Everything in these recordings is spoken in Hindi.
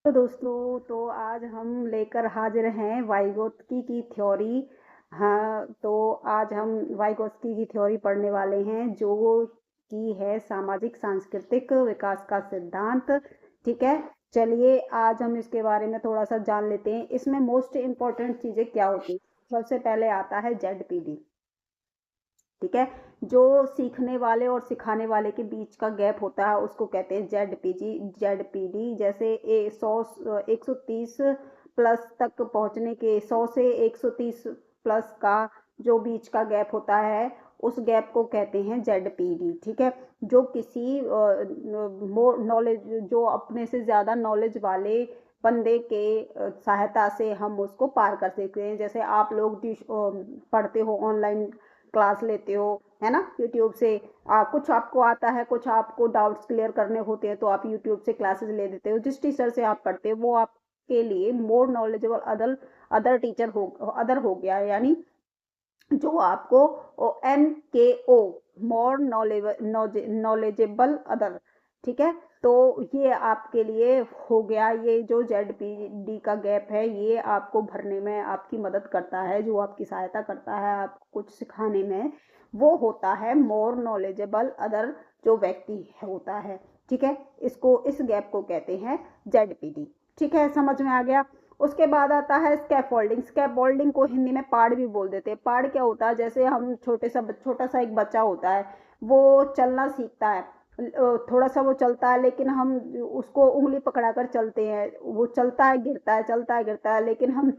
तो दोस्तों, तो आज हम लेकर हाजिर हैं वाइगोत्स्की की थ्योरी। हाँ, तो आज हम वाइगोत्स्की की थ्योरी पढ़ने वाले हैं, जो कि है सामाजिक सांस्कृतिक विकास का सिद्धांत। ठीक है, चलिए आज हम इसके बारे में थोड़ा सा जान लेते हैं। इसमें मोस्ट इम्पोर्टेंट चीज़ें क्या होती हैं। सबसे पहले आता है ZPD। ठीक है, जो सीखने वाले और सिखाने वाले के बीच का गैप होता है उसको कहते हैं ZPD। जैसे 130 प्लस तक पहुंचने के, 100 से 130 प्लस का जो बीच का गैप होता है उस गैप को कहते हैं ZPD। ठीक है, जो किसी मोर नॉलेज, जो अपने से ज़्यादा नॉलेज वाले बंदे के सहायता से हम उसको पार कर सकते हैं। जैसे आप लोग पढ़ते हो, ऑनलाइन क्लास लेते हो, है ना, यूट्यूब से। कुछ आपको आता है, कुछ आपको डाउट्स क्लियर करने होते हैं तो आप यूट्यूब से क्लासेस ले लेते हो। जिस टीचर से आप पढ़ते हो वो आपके लिए मोर नॉलेजेबल अदर टीचर हो, अदर हो गया, यानी जो आपको MKO, मोर नॉलेजेबल अदर। ठीक है, तो ये आपके लिए हो गया। ये जो ZPD का गैप है ये आपको भरने में आपकी मदद करता है, जो आपकी सहायता करता है आपको कुछ सिखाने में, वो होता है मोर नॉलेजेबल अदर, जो व्यक्ति होता है। ठीक है, इसको, इस गैप को कहते हैं ZPD। ठीक है, समझ में आ गया। उसके बाद आता है स्कैफोल्डिंग। स्कैफोल्डिंग को हिंदी में पाड़ भी बोल देते हैं। पाड़ क्या होता है, जैसे हम छोटा सा एक बच्चा होता है, वो चलना सीखता है। थोड़ा सा वो चलता है, लेकिन हम उसको उंगली पकड़ाकर चलते हैं। वो चलता है, गिरता है, चलता है, गिरता है, लेकिन हम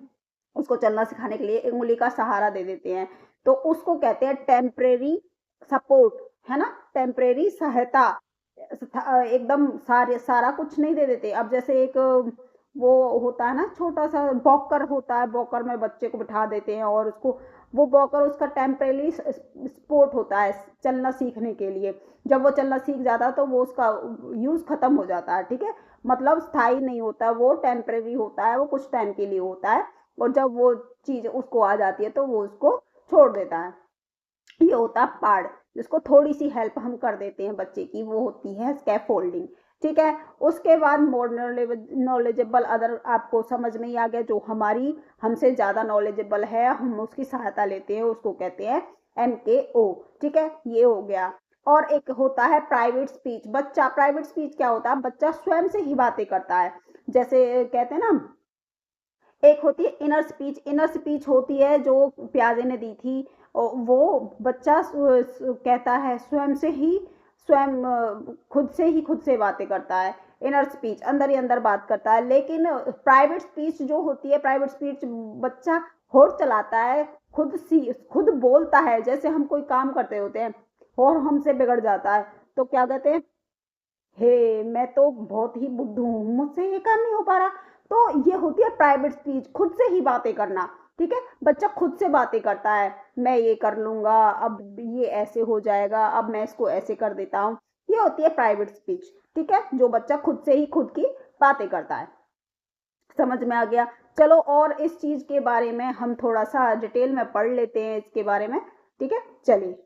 उसको चलना सिखाने के लिए उंगली का सहारा दे देते हैं। तो उसको कहते हैं टेम्परेरी सपोर्ट, है ना, टेम्परेरी सहायता। एकदम सारा कुछ नहीं दे देते। अब जैसे एक वो होता है ना, छोटा सा वॉकर होता है, वॉकर में बच्चे को बिठा देते हैं और उसको, वो वॉकर उसका टेम्परेरी सपोर्ट होता है चलना सीखने के लिए। जब वो चलना सीख जाता है तो वो उसका यूज खत्म हो जाता है। ठीक है, मतलब स्थायी नहीं होता, वो टेम्परेरी होता है, वो कुछ टाइम के लिए होता है। और जब वो चीज उसको आ जाती है तो वो उसको छोड़ देता है। ये होता है पार्ट, जिसको थोड़ी सी हेल्प हम कर देते हैं बच्चे की, वो होती है स्कैफोल्डिंग। ठीक है, उसके बाद मोर नॉलेजेबल अदर आपको समझ में ही आ गया। जो हमारी, हमसे ज्यादा नॉलेजेबल है, हम उसकी सहायता लेते हैं, उसको कहते हैं MKO। ठीक है, ये हो गया। और एक होता है प्राइवेट स्पीच। बच्चा, प्राइवेट स्पीच क्या होता है, बच्चा स्वयं से ही बातें करता है। जैसे कहते हैं ना, एक होती है इनर स्पीच। इनर स्पीच होती है जो प्याजे ने दी थी। वो बच्चा कहता है स्वयं से ही, स्वयं खुद से बातें करता है। इनर स्पीच अंदर ही अंदर बात करता है। लेकिन प्राइवेट स्पीच जो होती है, प्राइवेट स्पीच बच्चा होड़ चलाता है, खुद बोलता है। जैसे हम कोई काम करते होते हैं और हमसे बिगड़ जाता है तो क्या कहते हैं, हे मैं तो बहुत ही बुद्धू हूँ, मुझसे ये काम नहीं हो पा रहा। तो ये होती है प्राइवेट स्पीच, खुद से ही बातें करना। ठीक है, बच्चा खुद से बातें करता है, मैं ये कर लूंगा, अब ये ऐसे हो जाएगा, अब मैं इसको ऐसे कर देता हूँ। ये होती है प्राइवेट स्पीच। ठीक है, जो बच्चा खुद से ही खुद की बातें करता है। समझ में आ गया। चलो, और इस चीज के बारे में हम थोड़ा सा डिटेल में पढ़ लेते हैं इसके बारे में। ठीक है, चलिए।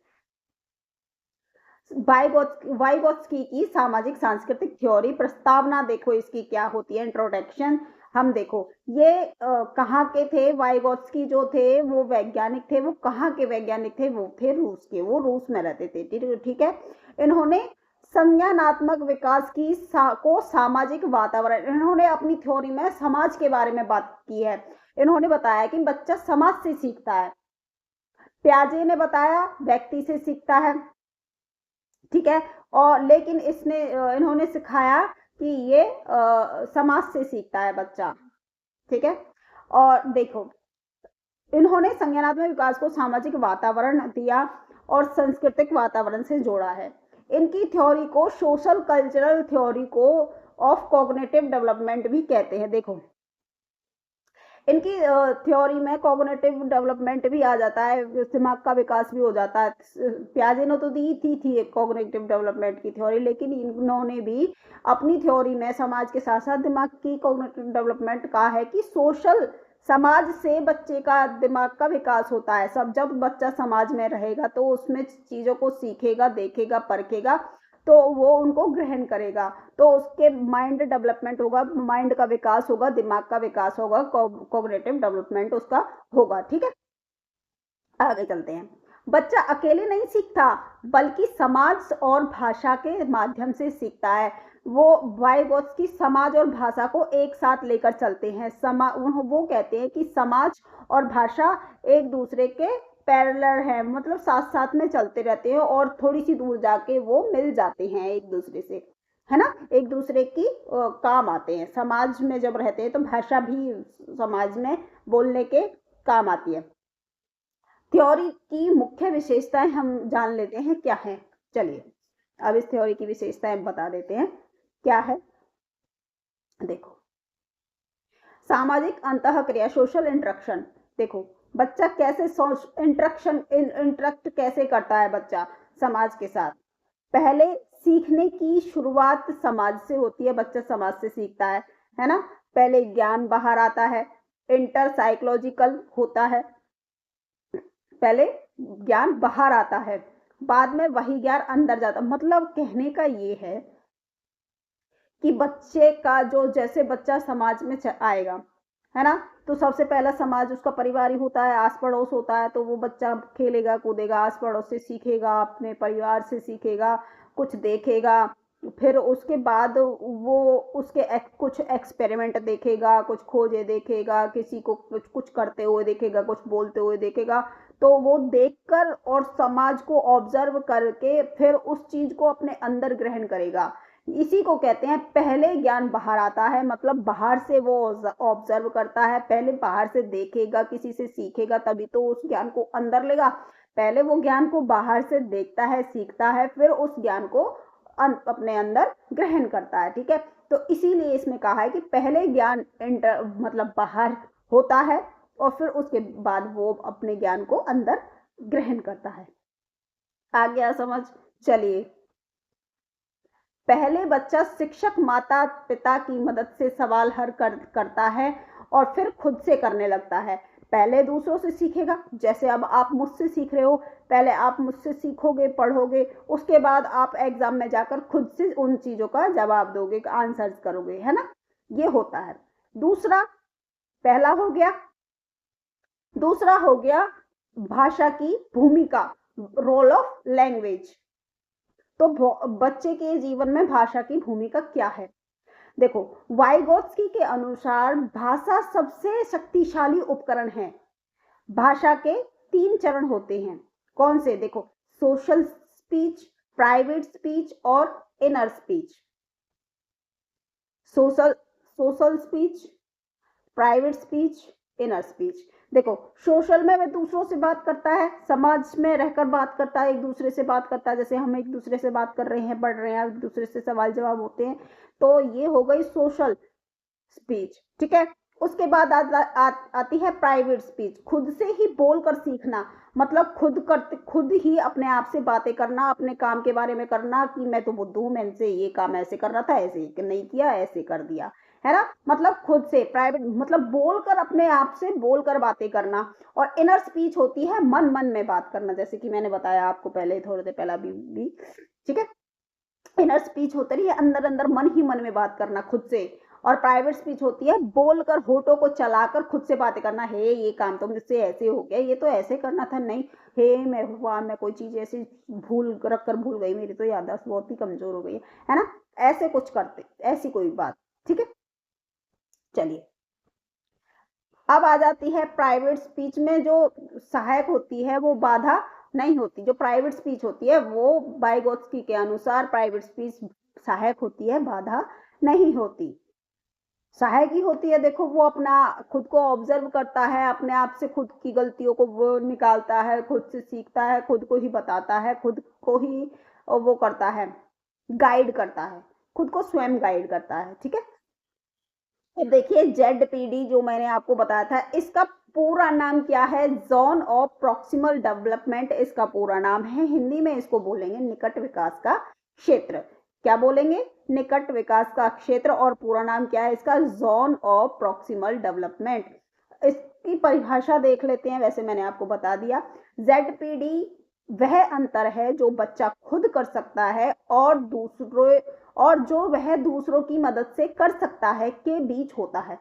वाइगोत्स्की की सामाजिक सांस्कृतिक थ्योरी प्रस्तावना देखो, इसकी क्या होती है, इंट्रोडक्शन। हम देखो, ये कहाँ के थे वाइगोत्स्की, जो थे वो वैज्ञानिक थे। वो कहाँ के वैज्ञानिक थे, वो थे रूस के, वो रूस में रहते थे। ठीक है, इन्होंने संज्ञानात्मक विकास को सामाजिक वातावरण, इन्होंने अपनी थ्योरी में समाज के बारे में बात की है। इन्होंने बताया कि बच्चा समाज से सीखता है। प्याजे ने बताया व्यक्ति से सीखता है। ठीक है, और लेकिन इन्होंने सिखाया कि ये समाज से सीखता है बच्चा। ठीक है, और देखो, इन्होंने संज्ञानात्मक विकास को सामाजिक वातावरण दिया और सांस्कृतिक वातावरण से जोड़ा है। इनकी थ्योरी को सोशल कल्चरल थ्योरी को ऑफ कॉग्निटिव डेवलपमेंट भी कहते हैं। देखो, इनकी थ्योरी में कॉग्निटिव डेवलपमेंट भी आ जाता है, दिमाग का विकास भी हो जाता है। प्याजे ने तो दी थी एक कॉग्निटिव डेवलपमेंट की थ्योरी, लेकिन इन्होंने भी अपनी थ्योरी में समाज के साथ साथ दिमाग की कॉग्निटिव डेवलपमेंट कहा है कि सोशल, समाज से बच्चे का दिमाग का विकास होता है। सब, जब बच्चा समाज में रहेगा तो उसमें चीजों को सीखेगा, देखेगा, परखेगा, तो वो उनको ग्रहण करेगा, तो उसके माइंड डेवलपमेंट होगा, माइंड का विकास होगा, दिमाग का विकास होगा, कॉग्निटिव डेवलपमेंट उसका होगा। ठीक है, आगे चलते हैं। बच्चा अकेले नहीं सीखता, बल्कि समाज और भाषा के माध्यम से सीखता है। वो वाइगोत्स्की समाज और भाषा को एक साथ लेकर चलते हैं। वो कहते हैं कि समाज और भाषा एक दूसरे के पैरेलल है, मतलब साथ साथ में चलते रहते हैं और थोड़ी सी दूर जाके वो मिल जाते हैं एक दूसरे से, है ना, एक दूसरे की काम आते हैं। समाज में जब रहते हैं तो भाषा भी समाज में बोलने के काम आती है। थ्योरी की मुख्य विशेषताएं हम जान लेते हैं क्या है। चलिए अब इस थ्योरी की विशेषताएं बता देते हैं क्या है। देखो, सामाजिक अंतःक्रिया, सोशल इंटरेक्शन। देखो बच्चा कैसे इंटरेक्ट कैसे करता है बच्चा समाज के साथ। पहले सीखने की शुरुआत समाज से होती है, बच्चा समाज से सीखता है ना। पहले ज्ञान बाहर आता है, इंटर साइकोलॉजिकल होता है, पहले ज्ञान बाहर आता है, बाद में वही ज्ञान अंदर जाता। मतलब कहने का ये है कि बच्चे का जो, जैसे बच्चा समाज में आएगा, है ना, तो सबसे पहला समाज उसका परिवार ही होता है, आस पड़ोस होता है। तो वो बच्चा खेलेगा कूदेगा, आस पड़ोस से सीखेगा, अपने परिवार से सीखेगा, कुछ देखेगा, फिर उसके बाद वो उसके कुछ एक्सपेरिमेंट देखेगा, कुछ खोजे देखेगा, किसी को कुछ करते हुए देखेगा, कुछ बोलते हुए देखेगा। तो वो देखकर और समाज को ऑब्जर्व करके फिर उस चीज को अपने अंदर ग्रहण करेगा। इसी को कहते हैं पहले ज्ञान बाहर आता है, मतलब बाहर से वो ऑब्जर्व करता है, पहले बाहर से देखेगा, किसी से सीखेगा, तभी तो उस ज्ञान को अंदर लेगा। पहले वो ज्ञान को बाहर से देखता है, सीखता है, फिर उस ज्ञान को अपने अंदर ग्रहण करता है। ठीक है, तो इसीलिए इसमें कहा है कि पहले ज्ञान मतलब बाहर होता है और फिर उसके बाद वो अपने ज्ञान को अंदर ग्रहण करता है। आ गया समझ। चलिए, पहले बच्चा शिक्षक माता पिता की मदद से सवाल हल करता है और फिर खुद से करने लगता है। पहले दूसरों से सीखेगा, जैसे अब आप मुझसे सीख रहे हो, पहले आप मुझसे सीखोगे, पढ़ोगे, उसके बाद आप एग्जाम में जाकर खुद से उन चीजों का जवाब दोगे, आंसर करोगे, है ना, ये होता है। दूसरा, पहला हो गया। दूसरा हो गया भाषा की भूमिका, रोल ऑफ लैंग्वेज। तो बच्चे के जीवन में भाषा की भूमिका क्या है। देखो, वाइगोत्स्की के अनुसार भाषा सबसे शक्तिशाली उपकरण है। भाषा के 3 चरण होते हैं। कौन से? देखो, सोशल स्पीच, प्राइवेट स्पीच और inner speech. Social speech, private speech, inner speech. देखो, सोशल में वह दूसरों से बात करता है, समाज में रहकर बात करता है, एक दूसरे से बात करता है, जैसे हम एक दूसरे से बात कर रहे हैं, पढ़ रहे हैं, एक दूसरे से सवाल जवाब होते हैं, तो ये हो गई सोशल स्पीच। ठीक है, उसके बाद आती है प्राइवेट स्पीच, खुद से ही बोलकर सीखना, मतलब खुद ही अपने आप से बातें करना, अपने काम के बारे में करना कि मैं तो बुद्धू हूं, मैंने से ये काम ऐसे करना था, ऐसे नहीं किया, ऐसे कर दिया, है ना। मतलब खुद से प्राइवेट, मतलब बोलकर, अपने आप से बोलकर बातें करना। और इनर स्पीच होती है मन मन में बात करना, जैसे कि मैंने बताया आपको पहले, थोड़ी देर पहला भी। ठीक है, इनर स्पीच होती है अंदर अंदर मन ही मन में बात करना खुद से। और प्राइवेट स्पीच होती है बोलकर, होठों को चलाकर खुद से बातें करना, हे ये काम तो मुझसे ऐसे हो गया, ये तो ऐसे करना था, नहीं, हे मैं भगवान, मैं कोई चीज ऐसी भूल रख कर भूल गई, मेरी तो याददाश्त बहुत ही कमजोर हो गई है ना, ऐसे कुछ करते, ऐसी कोई बात। ठीक है, चलिए अब आ जाती है प्राइवेट स्पीच में, जो सहायक होती है वो बाधा नहीं होती। जो प्राइवेट स्पीच होती है वो वाइगोत्स्की के अनुसार प्राइवेट स्पीच सहायक होती है, बाधा नहीं होती, सहायक ही होती है। देखो, वो अपना खुद को ऑब्जर्व करता है, अपने आप से खुद की गलतियों को वो निकालता है, खुद से सीखता है, खुद को ही बताता है, खुद को ही वो करता है, गाइड करता है, खुद को स्वयं गाइड करता है। ठीक है, तो देखिए जेडपीडी जो मैंने आपको बताया था, इसका पूरा नाम क्या है? जोन ऑफ प्रॉक्सिमल डेवलपमेंट इसका पूरा नाम है। हिंदी में इसको बोलेंगे निकट विकास का क्षेत्र। क्या बोलेंगे? निकट विकास का क्षेत्र। और पूरा नाम क्या है इसका? Zone of proximal development. इसकी परिभाषा देख लेते हैं, वैसे मैंने आपको बता दिया। जेडपीडी वह अंतर है जो बच्चा खुद कर सकता है और दूसरों और जो वह दूसरों की मदद से कर सकता है के बीच होता है।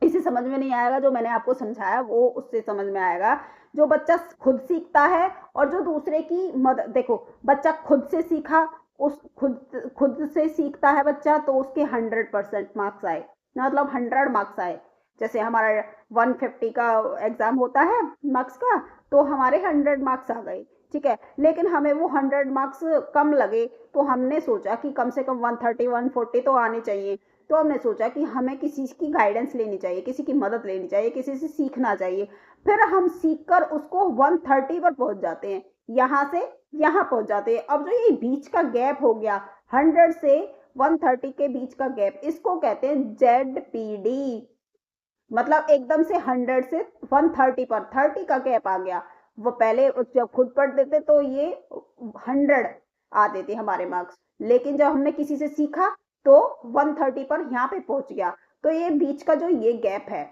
इसे समझ में नहीं आएगा, जो मैंने आपको समझाया वो उससे समझ में आएगा। जो बच्चा खुद सीखता है और जो दूसरे की मदद, देखो बच्चा खुद से सीखा, उस खुद खुद से सीखता है बच्चा तो उसके 100% मार्क्स आए, मतलब 100 मार्क्स आए। जैसे हमारा 150 का एग्जाम होता है मार्क्स का, तो हमारे 100 मार्क्स आ गए, ठीक है। लेकिन हमें वो 100 मार्क्स कम लगे, तो हमने सोचा कि कम से कम 130 140 तो आने चाहिए। तो हमने सोचा कि हमें किसी की गाइडेंस लेनी चाहिए, किसी की मदद लेनी चाहिए, किसी से सीखना चाहिए। फिर हम सीखकर उसको 130 पर पहुंच जाते हैं, यहां से यहां पहुंच जाते हैं। अब जो ये बीच का गैप हो गया 100 से 130 के बीच का गैप, इसको कहते हैं ZPD। मतलब एकदम से 100 से 130 पर 30 का गैप आ गया। वो पहले जब खुद पढ़ते थे तो ये 100 आते थे हमारे मार्क्स, लेकिन जब हमने किसी से सीखा तो 130 पर यहाँ पे पहुंच गया। तो ये बीच का जो ये गैप है,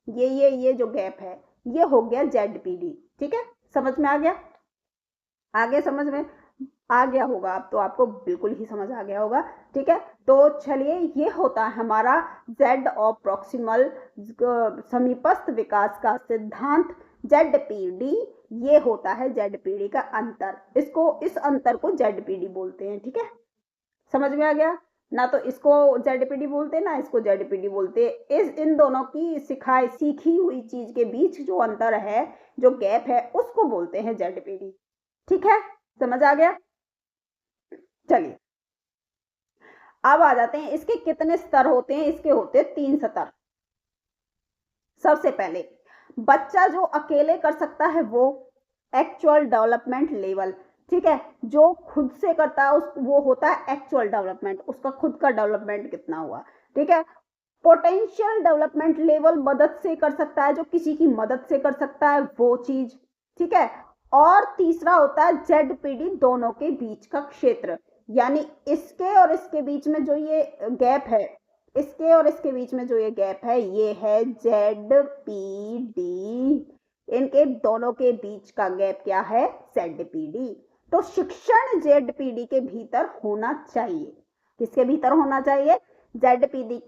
ये जो गैप है, ये हो गया ZPD। ठीक है, समझ में आ गया? आगे समझ में आ गया होगा, अब तो आपको बिल्कुल ही समझ आ गया होगा। ठीक है, तो चलिए, ये होता है हमारा जेड और प्रॉक्सिमल समीपस्थ विकास का सिद्धांत ZPD। ये होता है ZPD का अंतर, इसको इस अंतर को ZPD बोलते हैं। ठीक है, समझ में आ गया ना? तो इसको ZPD बोलते हैं ना, इसको ZPD बोलते हैं। इस इन दोनों की सिखाई सीखी हुई चीज के बीच जो अंतर है, जो गैप है, उसको बोलते हैं ZPD। ठीक है, समझ आ गया? चलिए, अब आ जाते हैं इसके कितने स्तर होते हैं। इसके होते हैं 3 स्तर। सबसे पहले, बच्चा जो अकेले कर सकता है वो एक्चुअल डेवलपमेंट लेवल। ठीक है, जो खुद से करता है उस वो होता है एक्चुअल डेवलपमेंट, उसका खुद का डेवलपमेंट कितना हुआ। ठीक है, पोटेंशियल डेवलपमेंट लेवल मदद से कर सकता है, जो किसी की मदद से कर सकता है वो चीज। ठीक है, और तीसरा होता है ZPD, दोनों के बीच का क्षेत्र। यानी इसके और इसके बीच में जो ये गैप है, इसके और इसके बीच में जो ये गैप है, ये है ZPD। इनके दोनों के बीच का गैप क्या है? ZPD। तो शिक्षण ZPD के भीतर होना चाहिए। किसके भीतर होना चाहिए? ZPD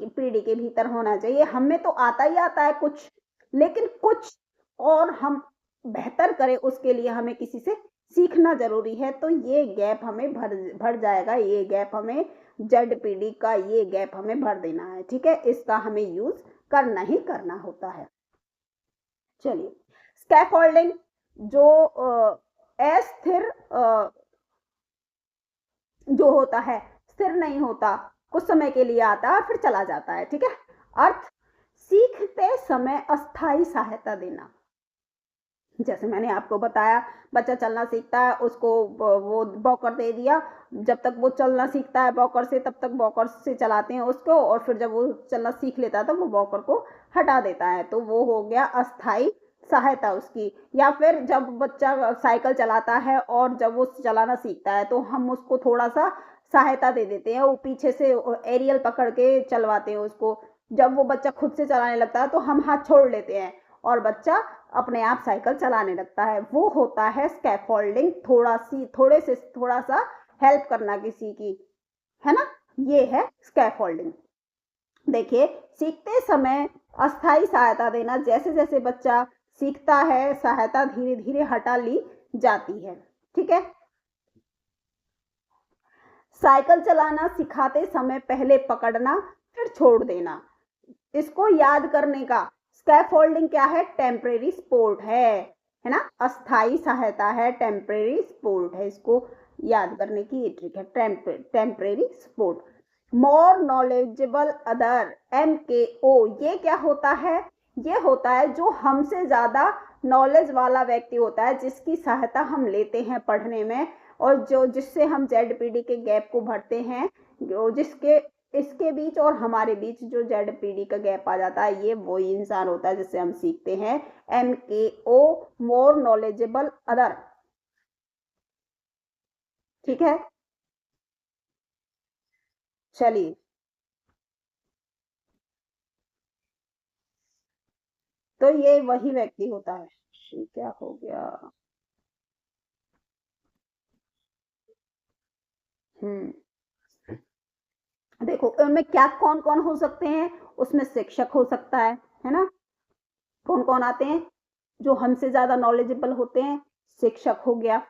के भीतर होना चाहिए। हमें तो आता ही आता है कुछ, लेकिन कुछ और हम बेहतर करें उसके लिए हमें किसी से सीखना जरूरी है। तो ये गैप हमें भर जाएगा, ये गैप हमें ZPD का ये गैप हमें भर देना है। ठीक है, इसका हमें यूज करना ही करना होता है। चलिए, स्कैफोल्डिंग जो अस्थिर जो होता है, स्थिर नहीं होता, कुछ समय के लिए आता है और फिर चला जाता है। ठीक है, अर्थ सीखते समय अस्थाई सहायता देना। जैसे मैंने आपको बताया, बच्चा चलना सीखता है, उसको वो वॉकर दे दिया। जब तक वो चलना सीखता है वॉकर से, तब तक वॉकर से चलाते हैं उसको, और फिर जब वो चलना सीख लेता है तो वो वॉकर को हटा देता है। तो वो हो गया अस्थाई सहायता उसकी। या फिर जब बच्चा साइकिल चलाता है और जब वो चलाना सीखता है तो हम उसको थोड़ा सा सहायता दे देते हैं, वो पीछे से एरियल पकड़ के चलवाते हैं उसको। जब वो बच्चा खुद से चलाने लगता है तो हम हाथ छोड़ लेते हैं और बच्चा अपने आप साइकिल चलाने लगता है। वो होता है स्कैफोल्डिंग, थोड़ा सा हेल्प करना किसी की, है ना? ये है स्कैफोल्डिंग। देखिए, सीखते समय अस्थाई सहायता देना, जैसे जैसे बच्चा सीखता है सहायता धीरे धीरे हटा ली जाती है। ठीक है, साइकिल चलाना सिखाते समय पहले पकड़ना फिर छोड़ देना, इसको याद करने का। स्कैफोल्डिंग क्या है? टेम्परेरी सपोर्ट है ना? अस्थाई सहायता है, टेम्परेरी सपोर्ट है, इसको याद करने की ये ट्रिक है, temporary support. More knowledgeable other, MKO, ये क्या होता है? ये होता है जो हमसे ज्यादा नॉलेज वाला व्यक्ति होता है, जिसकी सहायता हम लेते हैं पढ़ने में, और जो जिससे हम ZPD के गैप को भरते हैं, जो जिसके इसके बीच और हमारे बीच जो ZPD का गैप आ जाता है, ये वही इंसान होता है जिससे हम सीखते हैं। MKO, more knowledgeable other. ठीक है, चलिए, तो ये वही व्यक्ति होता है। क्या हो गया? देखो उनमें क्या कौन कौन हो सकते हैं, उसमें शिक्षक हो सकता है ना। कौन कौन आते हैं जो हमसे ज्यादा नॉलेजेबल होते हैं, शिक्षक हो गया,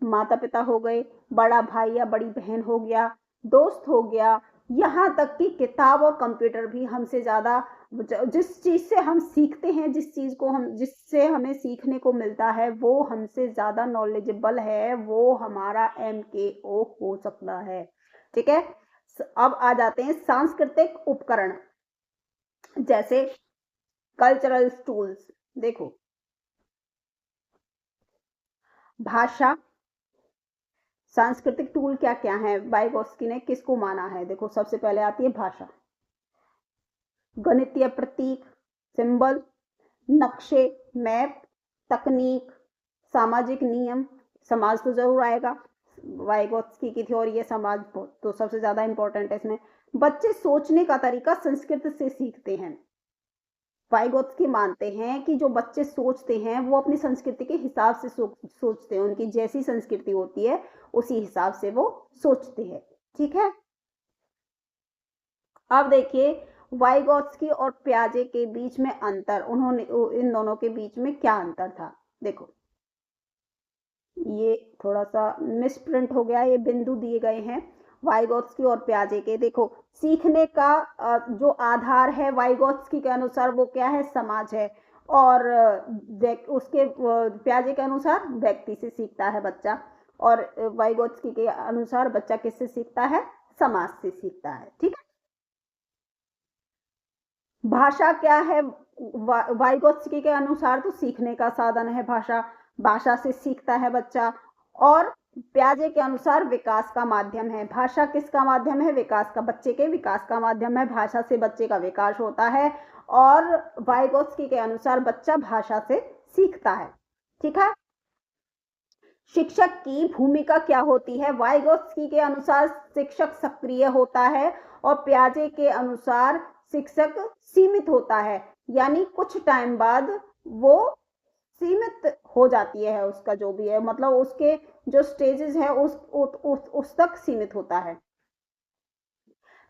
माता पिता हो गए, बड़ा भाई या बड़ी बहन हो गया, दोस्त हो गया, यहाँ तक कि किताब और कंप्यूटर भी हमसे ज्यादा, जिस चीज से हम सीखते हैं, जिस चीज को हम, जिससे हमें सीखने को मिलता है, वो हमसे ज्यादा नॉलेजेबल है, वो हमारा MKO हो सकता है। ठीक है। अब आ जाते हैं सांस्कृतिक उपकरण, जैसे कल्चरल टूल्स। देखो भाषा, सांस्कृतिक टूल क्या क्या है, वाइगोत्स्की ने किसको माना है। देखो सबसे पहले आती है भाषा, गणितीय प्रतीक, सिंबल, नक्शे, मैप, तकनीक, सामाजिक नियम, समाज तो जरूर आएगा, वाइगोत्स्की की थ्योरी है समाज तो सबसे ज्यादा इंपॉर्टेंट है इसमें। बच्चे सोचने का तरीका संस्कृत से सीखते हैं। वाइगोत्स्की मानते हैं कि जो बच्चे सोचते हैं वो अपनी संस्कृति के हिसाब से सोचते हैं, उनकी जैसी संस्कृति होती है उसी हिसाब से वो सोचते हैं। ठीक है। अब देखिए वाइगोत्स्की और पियाजे के बीच में अंतर, उन्होंने इन दोनों के बीच में क्या अंतर था। देखो ये थोड़ा सा मिसप्रिंट हो गया, ये बिंदु दिए गए हैं वाइगोत्स्की और पियाजे के। देखो सीखने का जो आधार है वाइगोत्स्की के अनुसार वो क्या है, समाज है, और उसके पियाजे के अनुसार व्यक्ति से सीखता है बच्चा, और वाइगोत्स्की के अनुसार बच्चा किससे सीखता है, समाज से सीखता है। ठीक है। भाषा क्या है, वाइगोत्स्की के अनुसार तो सीखने का साधन है भाषा, भाषा से सीखता है बच्चा, और पियाजे के अनुसार विकास का माध्यम है। भाषा किसका माध्यम है, विकास का, बच्चे के विकास का माध्यम है, भाषा से बच्चे का विकास होता है, और वाइगोत्स्की के अनुसार बच्चा भाषा से सीखता है। ठीक है। शिक्षक की भूमिका क्या होती है, वाइगोत्स्की के अनुसार शिक्षक सक्रिय होता है, और पियाजे के अनुसार शिक्षक सीमित होता है, यानी कुछ टाइम बाद वो सीमित हो जाती है, उसका जो भी है, मतलब उसके जो स्टेजेस है उस तक सीमित होता है।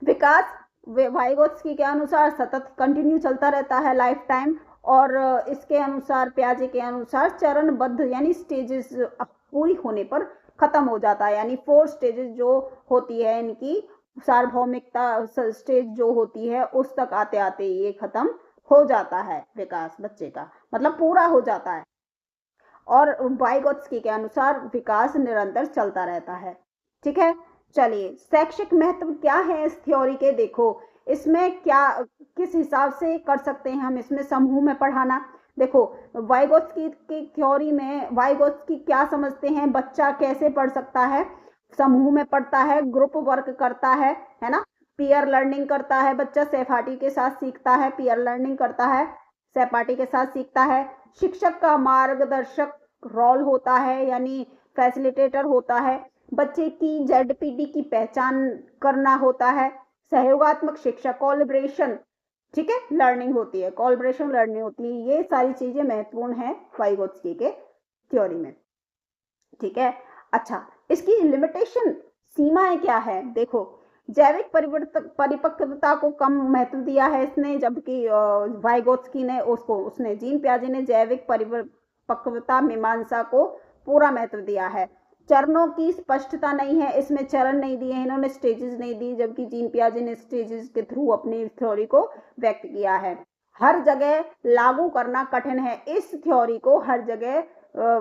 विकास वाइगोत्स्की के अनुसार सतत कंटिन्यू चलता रहता है लाइफ टाइम, और इसके अनुसार पियाजे के अनुसार चरणबद्ध, यानी स्टेजेस पूरी होने पर खत्म हो जाता है, यानी 4 स्टेजेस जो होती है इनकी सार्वभौमिकता स्टेज जो होती है उस तक आते आते ये खत्म हो जाता है, विकास बच्चे का मतलब पूरा हो जाता है, और वाइगोत्स्की के अनुसार विकास निरंतर चलता रहता है। ठीक है। चलिए शैक्षिक महत्व क्या है इस थ्योरी के, देखो इसमें क्या किस हिसाब से कर सकते हैं हम इसमें समूह में पढ़ाना। देखो वाइगोत्स्की की थ्योरी में वाइगोत्स्की क्या समझते हैं, बच्चा कैसे पढ़ सकता है, समूह में पढ़ता है, ग्रुप वर्क करता है ना, पीयर लर्निंग करता है, बच्चा सहपाठी के साथ सीखता है, पीयर लर्निंग करता है, सहपाठी के साथ सीखता है, शिक्षक का मार्गदर्शक रोल होता है, यानी फैसिलिटेटर होता है, बच्चे की ZPD की पहचान करना होता है, सहयोगात्मक शिक्षा कोलैबोरेशन, ठीक है, लर्निंग होती है, कोलैबोरेशन लर्निंग होती है, ये सारी चीजें महत्वपूर्ण है वाइगोत्स्की के थ्योरी में। ठीक है। अच्छा इसकी लिमिटेशन, सीमाएं क्या है, देखो जैविक परिपक्वता को कम महत्व दिया है इसने, जबकि वाइगोत्स्की ने उसने जीन पियाजे ने जैविक परिपक्वता मीमांसा को पूरा महत्व दिया है। चरणों की स्पष्टता नहीं है, इसमें चरण नहीं दिए हैं इन्होंने, स्टेजेस नहीं दी, जबकि जीन पियाजे ने स्टेजेस के थ्रू अपनी थ्योरी को व्यक्त किया है। हर जगह लागू करना कठिन है, इस थ्योरी को हर जगह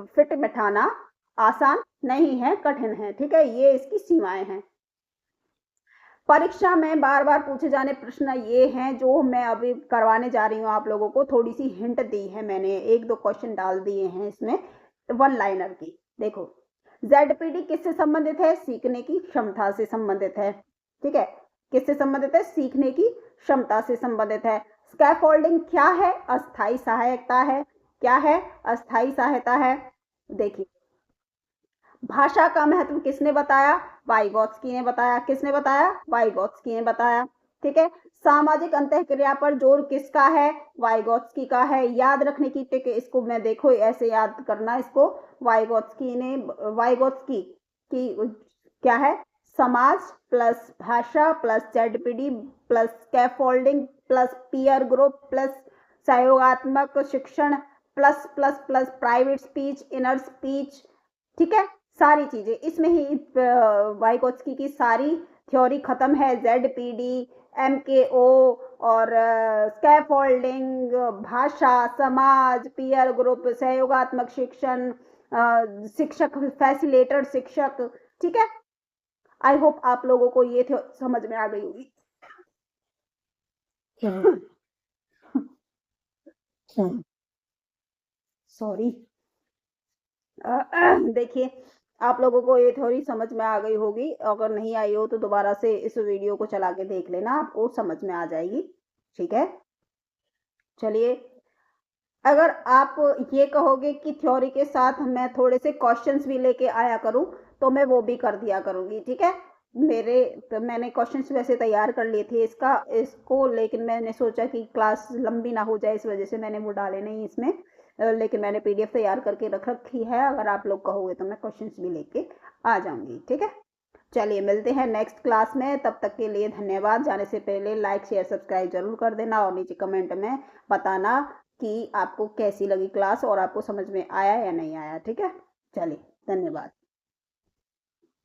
फिट बैठाना आसान नहीं है, कठिन है। ठीक है, ये इसकी सीमाएं हैं। परीक्षा में बार बार पूछे जाने प्रश्न ये हैं जो मैं अभी करवाने जा रही हूँ आप लोगों को, थोड़ी सी हिंट दी है मैंने, 1-2 क्वेश्चन डाल दिए हैं इसमें 1 लाइनर की। देखो ZPD किससे संबंधित है, सीखने की क्षमता से संबंधित है। ठीक है, किससे संबंधित है, सीखने की क्षमता से संबंधित है। स्कैफोल्डिंग क्या है, अस्थाई सहायता है, क्या है, अस्थाई सहायता है। देखिए भाषा का महत्व किसने बताया, वाइगोत्स्की ने बताया, किसने बताया, वाइगोत्स्की ने बताया। ठीक है, सामाजिक अंतःक्रिया पर जोर किसका है, वाइगोत्स्की का है। याद रखने की टिक, इसको मैं देखो ऐसे याद करना, इसको वाइगोत्स्की की क्या है, समाज प्लस भाषा plus ZPD plus scaffolding plus peer group plus सहयोगात्मक शिक्षण plus plus plus private speech, inner speech, ठीक है, सारी चीजें इसमें ही वाइगोत्स्की की सारी थ्योरी खत्म है। ZPD, MKO और स्कैफोल्डिंग, भाषा, समाज, पीयर ग्रुप, सहयोगात्मक शिक्षण, शिक्षक, फैसिलेटर शिक्षक, ठीक है। आई होप आप लोगों को ये समझ में आ गई होगी। सॉरी। देखिए, आप लोगों को ये थ्योरी समझ में आ गई होगी। अगर नहीं आई हो तो दोबारा से इस वीडियो को चला के देख लेना, आपको समझ में आ जाएगी, ठीक है। चलिए, अगर आप ये कहोगे कि थ्योरी के साथ मैं थोड़े से क्वेश्चंस भी लेके आया करूं तो मैं वो भी कर दिया करूंगी, ठीक है। मैंने क्वेश्चंस वैसे तैयार कर लिए थे इसको, लेकिन मैंने सोचा कि क्लास लंबी ना हो जाए, इस वजह से मैंने वो डाले नहीं इसमें। लेकिन मैंने PDF तैयार करके रख रखी है। अगर आप लोग कहोगे तो मैं क्वेश्चंस भी लेके आ जाऊंगी, ठीक है। चलिए, मिलते हैं नेक्स्ट क्लास में। तब तक के लिए धन्यवाद। जाने से पहले लाइक शेयर सब्सक्राइब जरूर कर देना और नीचे कमेंट में बताना कि आपको कैसी लगी क्लास और आपको समझ में आया या नहीं आया, ठीक है। चलिए, धन्यवाद।